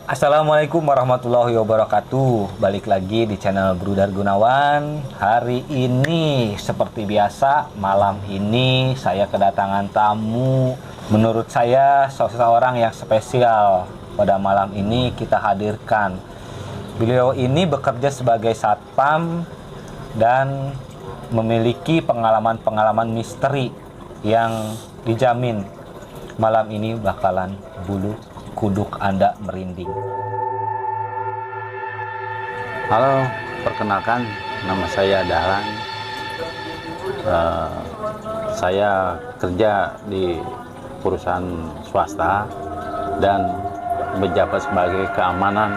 Assalamualaikum warahmatullahi wabarakatuh. Balik lagi di channel Bruder Gunawan. Hari ini seperti biasa, malam ini saya kedatangan tamu. Menurut saya seseorang yang spesial. Pada malam ini kita hadirkan. Beliau ini bekerja sebagai satpam dan memiliki pengalaman-pengalaman misteri yang dijamin malam ini bakalan bulu kuduk Anda merinding. Halo, perkenalkan nama saya Dahlan. Saya kerja di perusahaan swasta dan menjabat sebagai keamanan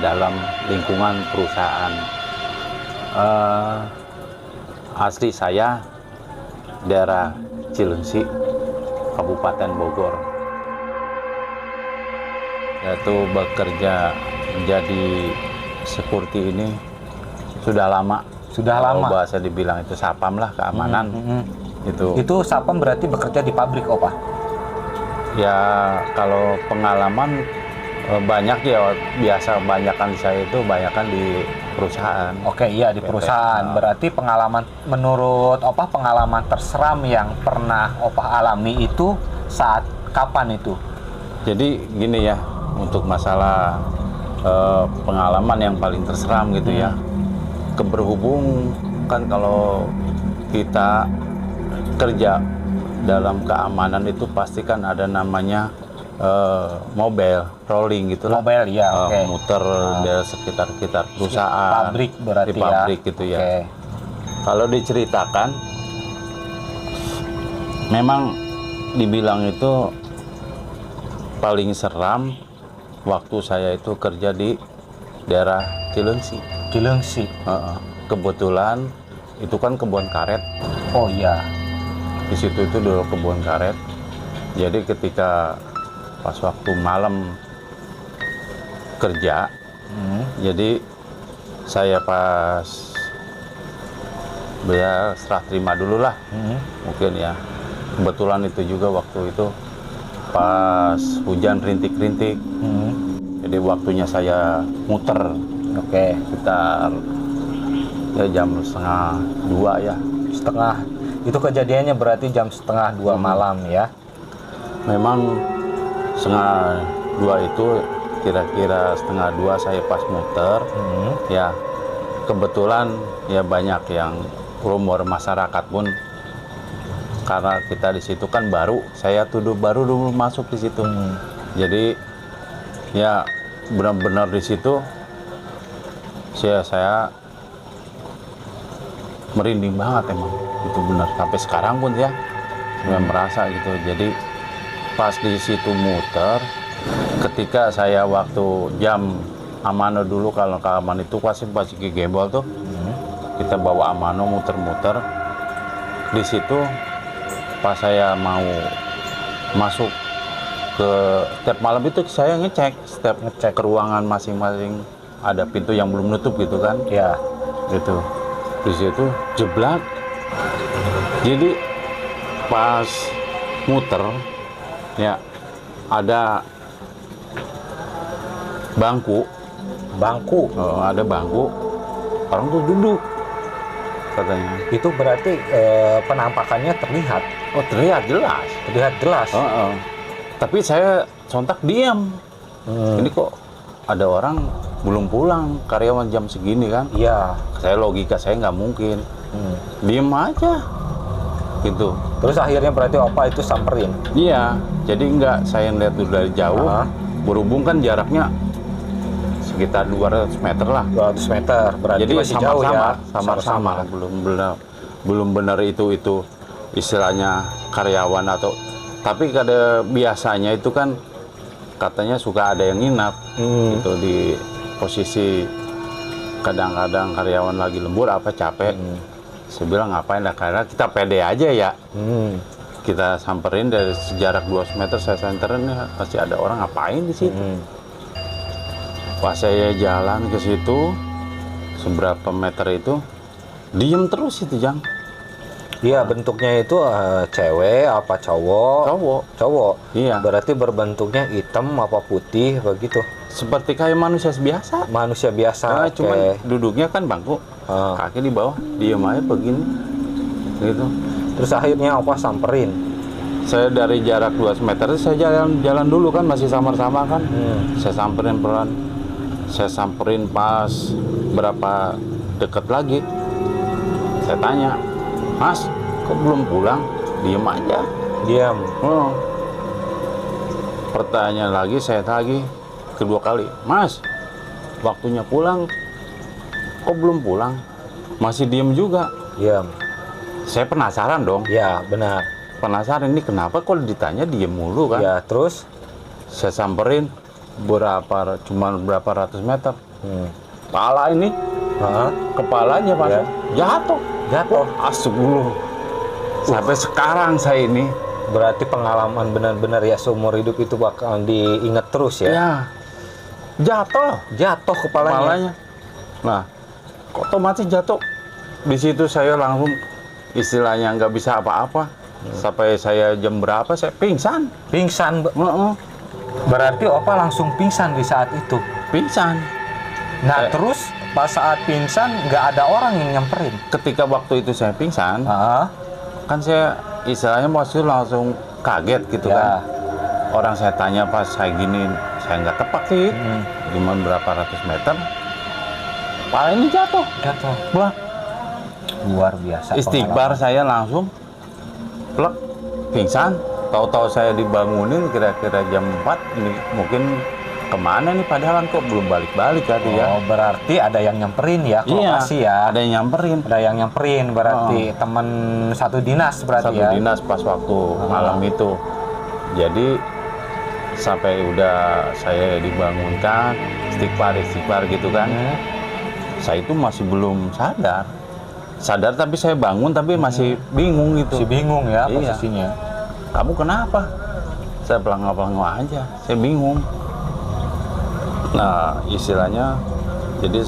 dalam lingkungan perusahaan. Asli saya daerah Cilengsi, Kabupaten Bogor. Yaitu bekerja jadi security ini sudah lama. Sudah lama. Bahasa dibilang itu sapam lah, keamanan. Itu sapam berarti bekerja di pabrik, Opa? Ya kalau pengalaman banyak ya, biasa banyakan saya itu banyakan di perusahaan. Oke, iya di perusahaan. Berarti pengalaman menurut Opa, pengalaman terseram yang pernah Opa alami itu saat kapan itu? Jadi gini ya, untuk masalah pengalaman yang paling terseram gitu ya, keberhubung kan kalau kita kerja dalam keamanan itu pasti kan ada namanya mobile rolling gitu lah. Mobile ya, oke. Muter dari sekitar perusahaan, Pabrik berarti di pabrik gitu ya. Oke. Kalau diceritakan, memang dibilang itu paling seram waktu saya itu kerja di daerah Cilengsi. Cilengsi. Kebetulan itu kan kebun karet. Oh iya. Di situ itu dulu kebun karet. Jadi ketika pas waktu malam kerja, jadi saya pas ya serah terima dulu lah, mungkin ya. Kebetulan itu juga waktu itu pas hujan rintik-rintik, jadi waktunya saya muter. Oke. Sekitar ya jam setengah 2 ya. Itu kejadiannya berarti jam setengah 2 malam ya? Memang setengah 2 itu kira-kira setengah 2 saya pas muter. Ya kebetulan ya banyak yang rumor masyarakat pun, karena kita di situ kan baru, saya baru dulu masuk di situ. Jadi ya benar-benar di situ saya merinding banget emang. Itu benar sampai sekarang pun ya saya merasa gitu. Jadi pas di situ muter, ketika saya waktu jam amano dulu, kalau ke aman itu pasti gembol tuh, kita bawa amano muter-muter di situ. Pas saya mau masuk ke setiap malam itu, saya ngecek ke ruangan masing-masing, ada pintu yang belum nutup gitu kan Ya. gitu. Di situ jeblak. Jadi pas muter ya ada bangku, ada bangku, orang tuh duduk katanya. Itu berarti penampakannya terlihat. Oh terlihat jelas. Tapi saya sontak diam. Ini kok ada orang belum pulang, karyawan jam segini kan? Iya. Logika saya nggak mungkin. Diem aja gitu. Terus akhirnya berarti Opa itu samperin? Iya, jadi nggak, saya lihat dari jauh. Berhubung kan jaraknya sekitar 200 meter lah. 200 meter, berarti Jadi masih jauh ya? sama-sama. Belum benar itu istilahnya karyawan atau, tapi biasanya itu kan katanya suka ada yang nginap gitu di posisi, kadang-kadang karyawan lagi lembur apa capek. Saya bilang ngapain lah, karena kita pede aja ya. Kita samperin dari jarak 200 meter, saya samperin ya, pasti ada orang ngapain di situ. Pas saya jalan ke situ seberapa meter itu, diem terus itu Jang. Iya, bentuknya itu cewek apa cowok? Cowok. Cowok. Iya. Berarti berbentuknya hitam apa putih begitu? Seperti kayak manusia biasa. Manusia biasa. Cuman duduknya kan bangku, kaki di bawah, diem aja begini, gitu. Terus akhirnya opa samperin. Saya dari jarak 2 meter, saya jalan dulu kan, masih samar-samar kan. Saya samperin pelan. Saya samperin pas berapa deket lagi. Saya tanya, Mas, kok belum pulang? Diem aja. Diam. Pertanyaan lagi, saya lagi kedua kali, Mas, waktunya pulang, kok belum pulang? Masih diem juga. Diam. Saya penasaran dong. Ya, benar. Penasaran ini kenapa kok ditanya diem mulu kan? Ya, terus? Saya samperin cuma berapa ratus meter. Kepala ini, kepalanya Pak, jatuh. Jatuh. Astagfirullah. Sampai sekarang saya ini. Berarti pengalaman benar-benar ya seumur hidup itu bakal diingat terus ya? Ya, jatuh. Jatuh kepalanya. Nah, otomatis jatuh. Di situ saya langsung istilahnya nggak bisa apa-apa. Sampai saya jam berapa saya pingsan. Pingsan. Berarti opa langsung pingsan di saat itu? Pingsan. Nah, terus pas saat pingsan nggak ada orang yang nyamperin? Ketika waktu itu saya pingsan, kan saya istilahnya masih langsung kaget gitu kan. Orang saya tanya pas saya gini, saya nggak tepat sih. Cuma berapa ratus meter, kepala ini jatuh. Wah, luar biasa. Istighbar saya langsung plek, pingsan. Tahu-tahu saya dibangunin kira-kira jam 4, ini mungkin kemana nih, padahal kok belum balik-balik tadi ya. Oh, berarti ada yang nyamperin ya ke lokasi ya? Ada yang nyamperin. Ada yang nyamperin, berarti teman satu dinas berarti satu ya? Satu dinas pas waktu malam itu. Jadi sampai udah saya dibangunkan, istighfar gitu kan. Saya itu masih belum sadar. Sadar tapi saya bangun tapi masih bingung gitu. Masih bingung ya posisinya. Kamu kenapa? Saya pelangga-pelangga aja, saya bingung. Nah, istilahnya, jadi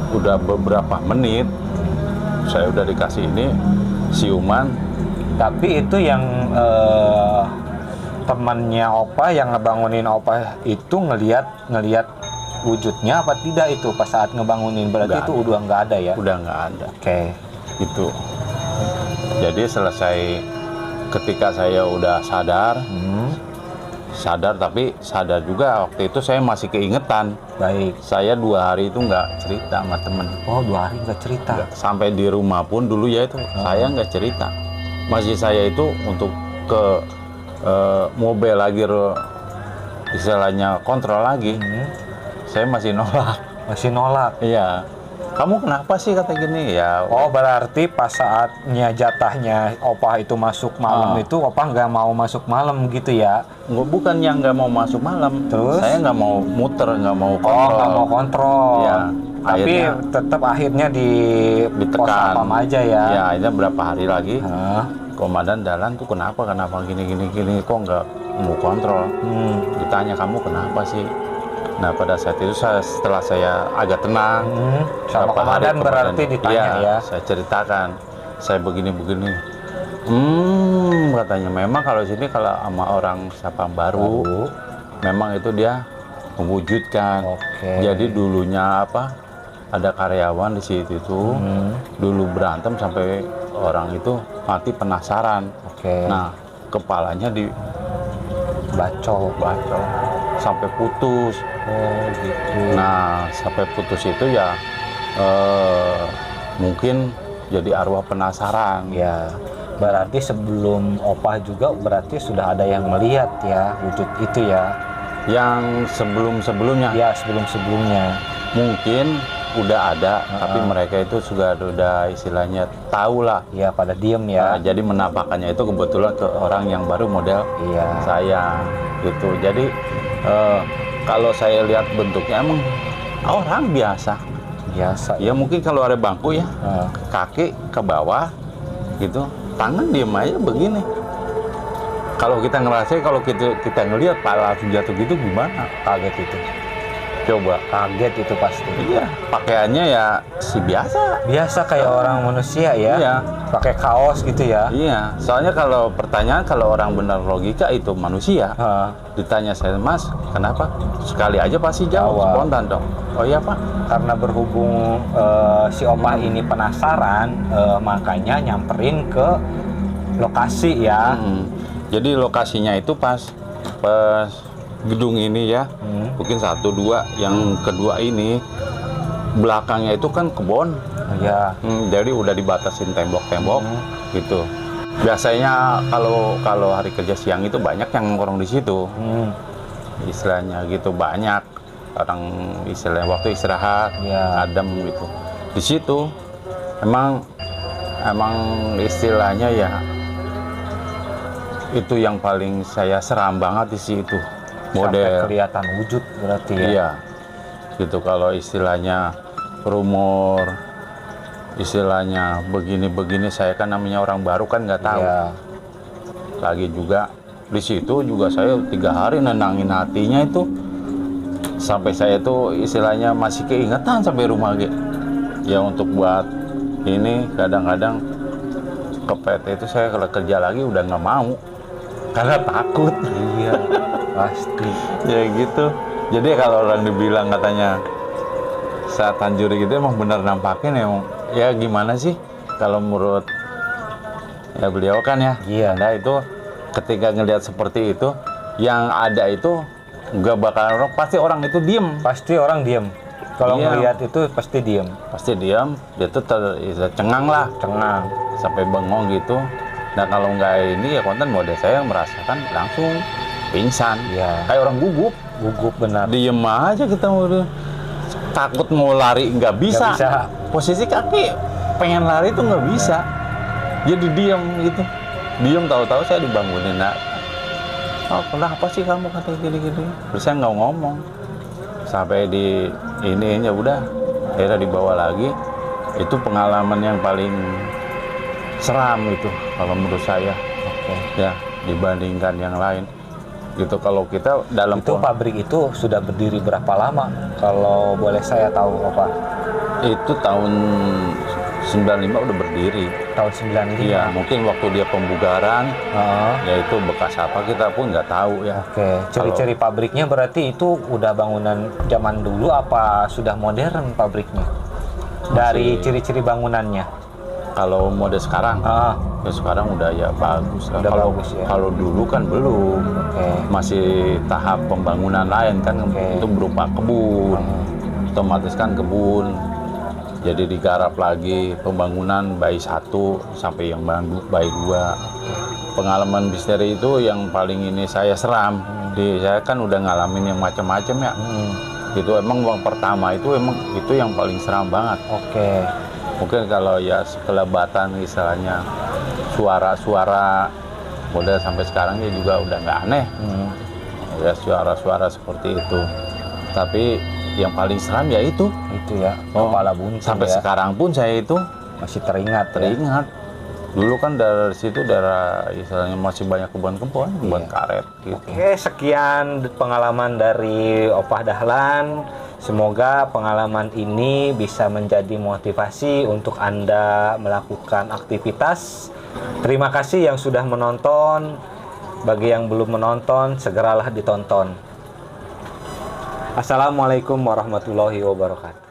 udah beberapa menit, saya udah dikasih ini, siuman. Tapi itu yang temannya opa yang ngebangunin opa itu ngelihat wujudnya apa tidak itu pas saat ngebangunin? Berarti itu udah nggak ada ya? Udah nggak ada. Oke. Itu. Jadi selesai ketika saya udah sadar, tapi sadar juga waktu itu saya masih keingetan. Baik. Saya 2 hari itu nggak cerita sama temen. Oh, 2 hari nggak cerita? Sampai di rumah pun dulu ya itu saya nggak cerita. Masih saya itu untuk ke mobil lagi istilahnya kontrol lagi. Saya masih nolak. Masih nolak? Iya. Kamu kenapa sih kata gini ya? Oh, berarti pas saatnya jatahnya opa itu masuk malam itu opa nggak mau masuk malam gitu ya? Bukan yang nggak mau masuk malam. Terus? Saya nggak mau muter, nggak mau kontrol. Oh, nggak mau kontrol. Ya. Tapi tetap akhirnya di pos apam aja ya? Ya, akhirnya berapa hari lagi. Komandan jalan tuh kenapa gini kok nggak mau kontrol? Ditanya kamu kenapa sih? Nah, pada saat itu setelah saya agak tenang, sama komandan berarti ditanya ya? Saya ceritakan, saya begini. Katanya memang kalau sini kalau sama orang Sapam baru, memang itu dia mewujudkan. Jadi dulunya ada karyawan di situ itu, dulu berantem sampai orang itu mati penasaran. Nah, kepalanya dibacol sampai putus. Oh, gitu. Nah, sampai putus itu ya mungkin jadi arwah penasaran. Ya, berarti sebelum opa juga berarti sudah ada yang melihat ya wujud itu ya? Yang sebelumnya? Ya, sebelumnya. Mungkin udah ada, tapi mereka itu juga udah istilahnya tahu lah. Ya, pada diem ya. Nah, jadi menampakkannya itu kebetulan ke orang yang baru model saya gitu. Jadi kalau saya lihat bentuknya emang orang biasa. Ya mungkin kalau ada bangku ya, kaki ke bawah gitu, tangan diem aja begini. Kalau kita ngerasain, kalau kita ngelihat pala langsung jatuh gitu gimana? Kaget itu. Coba. Kaget itu pasti. Iya, pakaiannya ya si biasa. Biasa kayak orang manusia ya. Iya. Pakai kaos gitu ya. Iya, soalnya kalau pertanyaan kalau orang benar logika itu manusia. Ha, Ditanya saya, Mas, kenapa? Sekali aja pasti jawab Jawab. spontan dong. Oh iya Pak. karena berhubung si opah ini penasaran, makanya nyamperin ke lokasi ya. Jadi lokasinya itu pas gedung ini ya, mungkin 1, 2, yang kedua ini belakangnya itu kan kebun. Ya. Jadi udah dibatasin tembok-tembok gitu. Biasanya kalau hari kerja siang itu banyak yang nongkrong di situ. Istilahnya gitu, banyak orang istilahnya waktu istirahat, Ya. adem gitu. Di situ emang istilahnya ya itu yang paling saya seram banget di situ. Sampai Model kelihatan wujud berarti ya. iya. Gitu kalau istilahnya rumor, istilahnya begini-begini, saya kan namanya orang baru kan nggak tahu. Iya. Lagi juga di situ juga saya 3 hari nenangin hatinya itu sampai saya tuh istilahnya masih keingetan sampai rumah gitu. Ya untuk buat ini kadang-kadang ke PT itu saya kalau kerja lagi udah nggak mau karena takut. Iya, pasti. Ya gitu. Jadi kalau orang dibilang katanya saat Tanjuri gitu emang benar nampakin emang ya gimana sih kalau menurut ya beliau kan ya. Iya. Nah itu ketika ngelihat seperti itu yang ada itu nggak bakalan orang, pasti orang itu diem. Pasti orang diem. Kalau Iya. ngelihat itu pasti diem. Pasti diem, dia tuh cengang lah Cengang. sampai bengong gitu. Nah kalau nggak ini ya konten model saya merasakan langsung pingsan. Iya. Kayak orang gugup. Gugup benar. Diem aja kita udah takut mau lari nggak bisa. Nggak bisa. Posisi kaki pengen lari tuh nggak bisa. Jadi diem gitu. Diem tahu-tahu saya dibangunin. Nah, oh kenapa sih kamu kata gini-gini? Terus saya nggak ngomong. Sampai di ini ya udah akhirnya dibawa lagi. Itu pengalaman yang paling seram itu kalau menurut saya. Oke. Ya dibandingkan yang lain. Gitu kalau kita dalam Itu pabrik itu sudah berdiri berapa lama? Kalau boleh saya tahu apa? itu tahun 95 udah berdiri. Tahun 95. Iya, mungkin waktu dia pembugaran, Heeh. ya itu bekas apa kita pun nggak tahu ya. Oke, ciri-ciri pabriknya berarti itu udah bangunan zaman dulu apa sudah modern pabriknya? Dari ciri-ciri bangunannya. Kalau mode sekarang, Ah, ya sekarang udah ya bagus lah. Udah Kalau bagus ya. kalau dulu kan belum, oke. masih tahap pembangunan lain kan, Oke. itu berupa kebun, otomatis kan kebun. Jadi digarap lagi pembangunan bayi 1 sampai yang bayi 2. Pengalaman misteri itu yang paling ini saya seram. Saya kan udah ngalamin yang macam-macam ya. Itu emang uang pertama itu emang itu yang paling seram banget. Oke. Mungkin kalau ya sekelebatan misalnya suara-suara model sampai sekarang ya juga udah nggak aneh. Ya suara-suara seperti itu. Tapi yang paling seram ya itu. Itu ya, kepala buntung Sampai ya. sekarang pun saya itu Masih teringat ya? teringat. Dulu kan dari situ daerah istilahnya masih banyak kebun-kebun, kebun Iya. karet gitu. Oke, sekian pengalaman dari Opah Dahlan. Semoga pengalaman ini bisa menjadi motivasi untuk Anda melakukan aktivitas. Terima kasih yang sudah menonton. Bagi yang belum menonton, segeralah ditonton. Assalamualaikum warahmatullahi wabarakatuh.